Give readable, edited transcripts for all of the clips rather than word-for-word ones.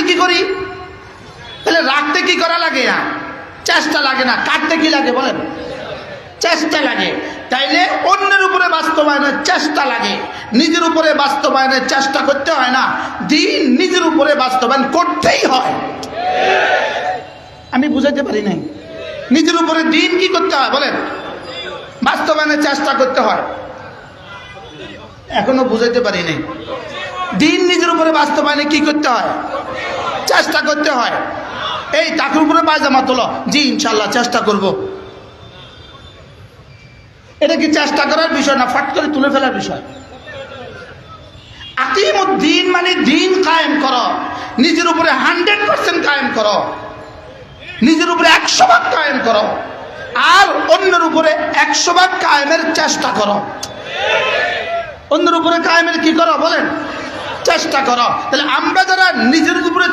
কি করি? তাহলে রাখতে কি করা লাগে না? চেষ্টা লাগে না। কাটতে কি লাগে বলেন? চেষ্টা লাগে। তাইলে অন্যের উপরে বাস্তবায়নের চেষ্টা লাগে, নিজের উপরে বাস্তবায়নের চেষ্টা করতে হয় না। দিন নিজের উপরে বাস্তবায়ন করতেই হয়। আমি বুঝাতে পারি নাই? নিজের উপরে দিন কি করতে হয় বলেন? বাস্তবায়নের চেষ্টা করতে হয়। এখনো বুঝাইতে পারি নাই। দিন নিজের উপরে বাস্তবায়নে কি করতে হয়? চেষ্টা করতে হয়। এই টাকার উপরে পায়জামা তোলো, জি ইনশাল্লাহ চেষ্টা করব। এটা কি চেষ্টা করার বিষয় না, ফাট করে তুলে ফেলার বিষয়? আকিমুদ্দিন মানে দিন কায়েম করো, নিজের উপরে 100% কায়েম করো, নিজের উপরে 100% কায়েম করো, আর অন্যের উপরে 100% কায়েমের চেষ্টা করো। অন্যের উপরে কায়েমের কি করো বলেন? চেষ্টা করো। তাহলে আমরা যারা নিজের উপরে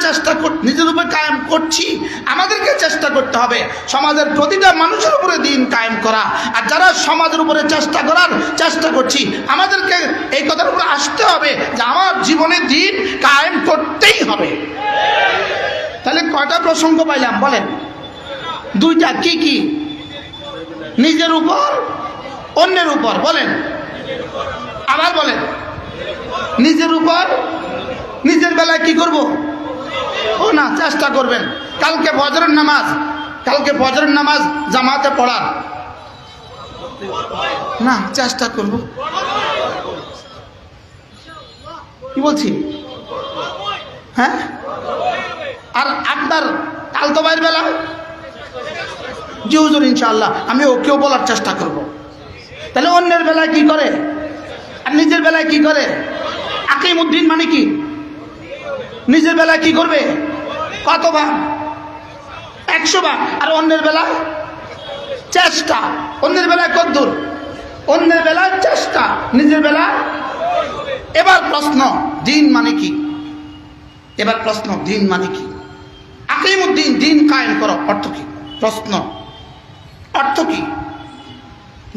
নিজের উপরে কায়েম করছি, আমাদেরকে চেষ্টা করতে হবে সমাজের প্রতিটা মানুষের উপরে দিন কায়েম করা। আর যারা সমাজের উপরে চেষ্টা করছি, আমাদেরকে এই কথার উপরে আসতে হবে যে আমার জীবনে দিন কায়েম করতেই হবে। তাহলে কয়টা প্রসঙ্গ পাইলাম বলেন? দুইটা। কি কি? নিজের উপর, অন্যের উপর। বলেন আবার বলেন। নিজের উপর, নিজের বেলায় কি করব? ও না, চেষ্টা করবেন। কালকে ফজরের নামাজ জামাতে পড়ার না, চেষ্টা করব। কি বলছি? হ্যাঁ। আর আপনার কালতো ভাইয়ের বেলা, জি হুজুর ইনশাআল্লাহ আমি ওকেও বলার চেষ্টা করব। তাহলে অন্যের বেলায় কি করে আর নিজের বেলায় কি করে? আকিমুদ্দিন মানে কি? নিজের বেলায় কি করবে? কত ভাগ? 100 ভাগ। আর অন্যের বেলায় চেষ্টা। অন্যের বেলায় কদ্দূর? অন্যের বেলায় চেষ্টা, নিজের বেলায়। এবার প্রশ্ন, দিন মানে কি? এবার প্রশ্ন, দিন মানে কি? আকিমুদ্দিন, দিন কায়েম করো, অর্থ কি? প্রশ্ন, অর্থ কি?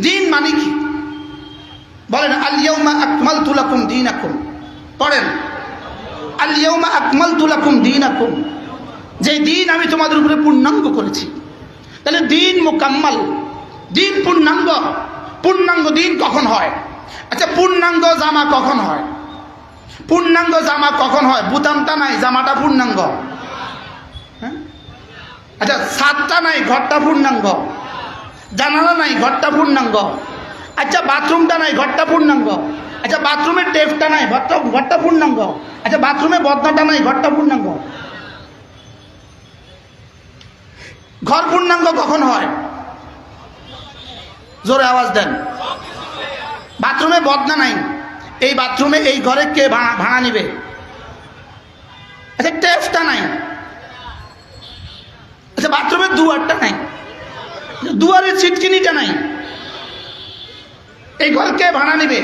দিন মানে কি বলেন? আল ইয়াউমা আকমালতু লাকুম দীনাকুম। পড়েন, আল ইয়াউমা আকমালতু লাকুম দীনাকুম। যে দিন আমি তোমাদের উপরে পূর্ণাঙ্গ করেছি। তাহলে দিন মুকাম্মাল, দিন পূর্ণাঙ্গ। পূর্ণাঙ্গ দিন কখন হয়? আচ্ছা, পূর্ণাঙ্গ জামা কখন হয়? পূর্ণাঙ্গ জামা কখন হয়? বুতামটা নাই, জামাটা পূর্ণাঙ্গ। হ্যাঁ। আচ্ছা, ছাদটা নাই, ঘরটা পূর্ণাঙ্গ। জানালা নাই, ঘরটা পূর্ণাঙ্গ। আচ্ছা, বাথরুমটা নাই, ঘরটা পূর্ণাঙ্গ। আচ্ছা, বাথরুমের টেপটা নাই, ঘরটা পূর্ণাঙ্গ। আচ্ছা, বাথরুমে বদনাটা নাই, ঘরটা পূর্ণাঙ্গ। ঘর পূর্ণাঙ্গ কখন হয়? জোরে আওয়াজ দেন। বাথরুমে বদনা নাই, এই বাথরুমে, এই ঘরে কে ভাড়া নিবে? আচ্ছা, টেপটা নাই। আচ্ছা, বাথরুমের দুয়ারটা নাই, দুয়ারের ছিটকিনিটা নাই, এই ঘর কে ভাড়া নিবে?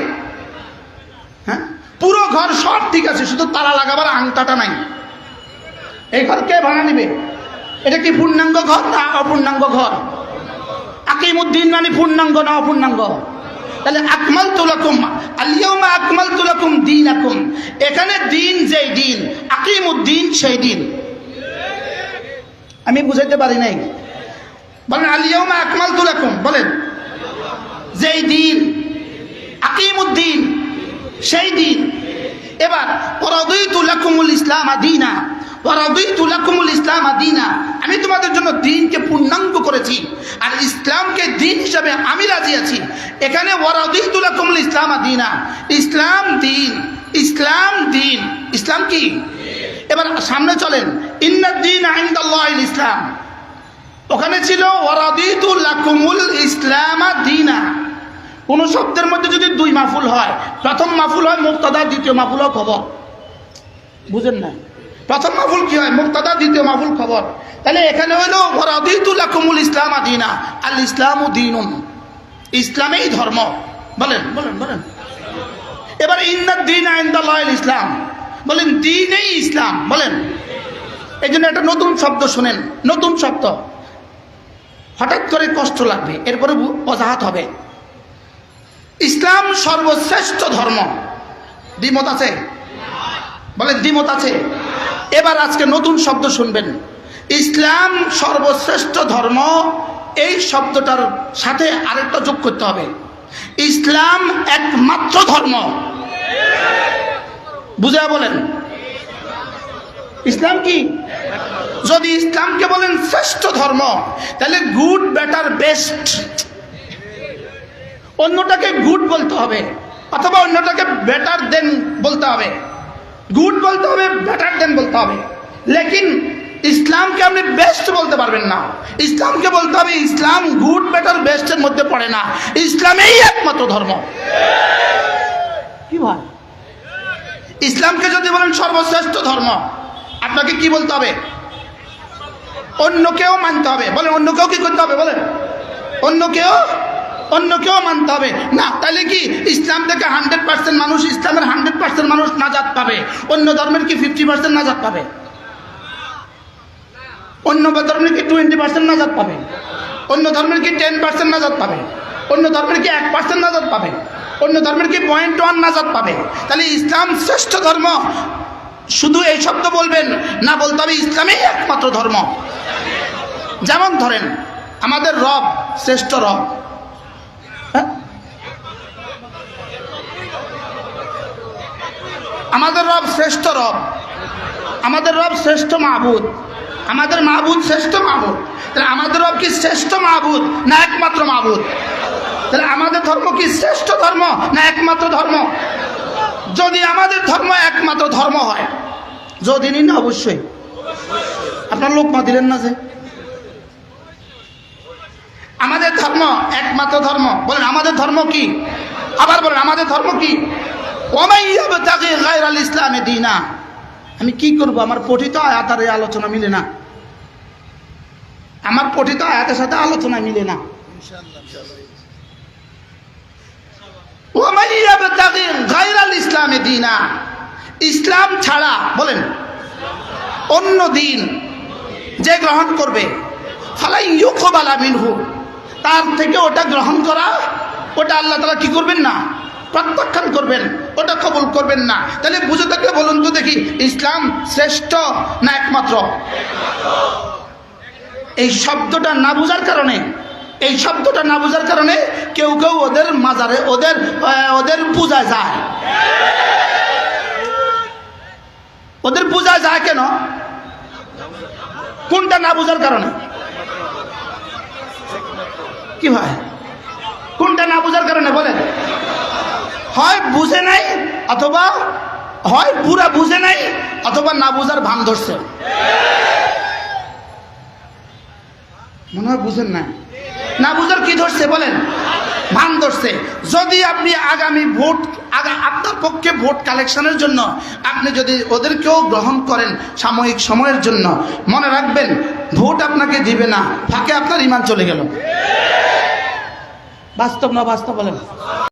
হ্যাঁ, পুরো ঘর সব ঠিক আছে, শুধু তালা লাগাবার আংটাটা নাই, এই ঘর কে ভাড়া নিবে? এটা কি পূর্ণাঙ্গ ঘর না অপূর্ণাঙ্গ ঘর? আকিমুদ্দিন মানে পূর্ণাঙ্গ না অপূর্ণাঙ্গ? তাহলে আকমালতু লাকুম, আল ইয়াউমা আকমালতু লাকুম দীনাকুম। এখানে দিন যেই দিন, আকিমুদ্দিন সেই দিন। আমি বুঝাইতে পারি নাই? বলেন আল ইয়াউমা আকমালতু লাকুম। বলেন যেই দিন, আকিমুদ্দিন সেই দিন। এবার ওয়ারাদিতু লাকুমুল ইসলাম দীনা, ওয়ারাদিতু লাকুমুল ইসলাম দীনা। আমি তোমাদের জন্য দিনকে পূর্ণাঙ্গ করেছি, আর ইসলামকে দিন হিসাবে আমি রাজি আছি। এখানে ওয়ারাদিতু লাকুমুল ইসলাম দীনা, ইসলাম দিন, ইসলাম দিন। ইসলাম কি? এবার সামনে চলেন, ইন্নাদ দীনা ইনদাল্লাহিল ইসলাম। ওখানে ছিল ওয়ারাদিতু লাকুমুল ইসলাম দীনা। কোন শব্দের মধ্যে যদি দুই মাফুল হয়, প্রথম মাফুল হয় মুবতাদা, দ্বিতীয় মাফুল হয় খবর। বুঝেন না? প্রথম মাফুল কি হয়? মুবতাদা, দ্বিতীয় মাফুল খবর। তাহলে এখানে হলো ওয়ারাদিতু লাকুমুল ইসলাম দীনা, আল ইসলামু দীনুন, ইসলামেই ধর্ম। বলেন বলেন বলেন। এবার ইন্নাদ দীনা ইনদাল্লাহিল ইসলাম, বলেন দ্বীনেই ইসলাম। বলেন, এই জন্য একটা নতুন শব্দ শুনেন, নতুন শব্দ, হঠাৎ করে কষ্ট লাগবে, এরপরে অজাহাত হবে। ইসলাম সর্বশ্রেষ্ঠ ধর্ম। দ্বিমত আছে? বলেন দ্বিমত আছে? এবার আজকে নতুন শব্দ শুনবেন, ইসলাম সর্বশ্রেষ্ঠ ধর্ম। এই শব্দটার সাথে আরেকটা যোগ করতে হবে, ইসলাম একমাত্র ধর্ম। বুঝা বলেন, ইসলাম কি? যদি ইসলামকে বলেন শ্রেষ্ঠ ধর্ম, তাহলে গুড, বেটার, বেস্ট, অন্যটাকে গুড বলতে হবে অথবা অন্যটাকে বেটার দেন বলতে হবে। গুড বলতে হবে, বেটার দেন বলতে হবে, লেকিন ইসলামকে আপনি বেস্ট বলতে পারবেন না। ইসলামকে বলতে হবে ইসলাম গুড, বেটার, বেস্টের মধ্যে পড়ে না, ইসলামেই একমাত্র ধর্ম। কি ভাই, ইসলামকে যদি বলেন সর্বশ্রেষ্ঠ ধর্ম, আপনাকে কি বলতে হবে? অন্যকেও মানতে হবে। বলেন অন্যকেও কি করতে হবে? বলেন অন্যকেও মানতে হবে না। তাহলে কি ইসলাম থেকে 100% মানুষ, ইসলামের 100% মানুষ নাজাত পাবে, অন্য ধর্মের কি 50% নাজাত পাবে? অন্য ধর্মের কি 20% নাজাত পাবে? অন্য ধর্মের কি 10% নাজাত পাবে? অন্য ধর্মের কি 1% নাজাত পাবে? অন্য ধর্মের কি 0.1 নাজাত পাবে? তাহলে ইসলাম শ্রেষ্ঠ ধর্ম, শুধু এই শব্দ বলবেন না, বলতে হবে ইসলামেই একমাত্র ধর্ম। যেমন ধরেন আমাদের রব শ্রেষ্ঠ রব, আমাদের রব শ্রেষ্ঠ রব, আমাদের রব শ্রেষ্ঠ মাহবুদ, আমাদের মাহবুদ শ্রেষ্ঠ মাহবুদ। তাহলে আমাদের রব কি শ্রেষ্ঠ মাহবুদ না একমাত্র মাহবুদ? তাহলে আমাদের ধর্ম কি শ্রেষ্ঠ ধর্ম না একমাত্র ধর্ম? যদি আমাদের ধর্ম একমাত্র ধর্ম হয়, যদি না অবশ্যই আপনার লোকমা দিলেন না যে আমাদের ধর্ম একমাত্র ধর্ম, বলেন আমাদের ধর্ম কি? আবার বলেন আমাদের ধর্ম কি? ইসলামে দিনা, আমি কি করব? আমার পঠিত আয়াত আর এই আলোচনা মিলে না, আমার পঠিত আয়াতের সাথে আলোচনা মিলে না। ইসলামে দিনা, ইসলাম ছাড়া বলেন অন্য দিন যে গ্রহণ করবে, ফালাই ইউকবালা মিনহু, তার থেকে ওটা গ্রহণ করা, ওটা আল্লাহ তাআলা কি করবেন না? প্রত্যাখ্যান করবেন, ওটা কবুল করবেন না। তাহলে বুঝে থাকলে বলুন তো দেখি, ইসলাম শ্রেষ্ঠ না একমাত্র? এই শব্দটা না বুঝার কারণে, এই শব্দটা না বুঝার কারণে কেউ কেউ ওদের মাজারে ওদের পূজায় যায়। ওদের পূজায় যায় কেন? কোনটা না বুঝার কারণে? কি ভাই, কোনটা না বুঝার কারণে বলেন? হয় বুঝে নাই, অথবা হয় পুরা বুঝে নাই, অথবা না বুঝার ভান ধরছে। মনে হয় বুঝেন না, না বুঝার কি ধরছে বলেন? ভান ধরছে। যদি আপনি আগামী ভোট, আপনার পক্ষে ভোট কালেকশনের জন্য আপনি যদি ওদেরকেও গ্রহণ করেন সাময়িক সময়ের জন্য, মনে রাখবেন ভোট আপনাকে দিবে না, ফাঁকে আপনার ঈমান চলে গেল। বাস্তব না বাস্তব বলেন?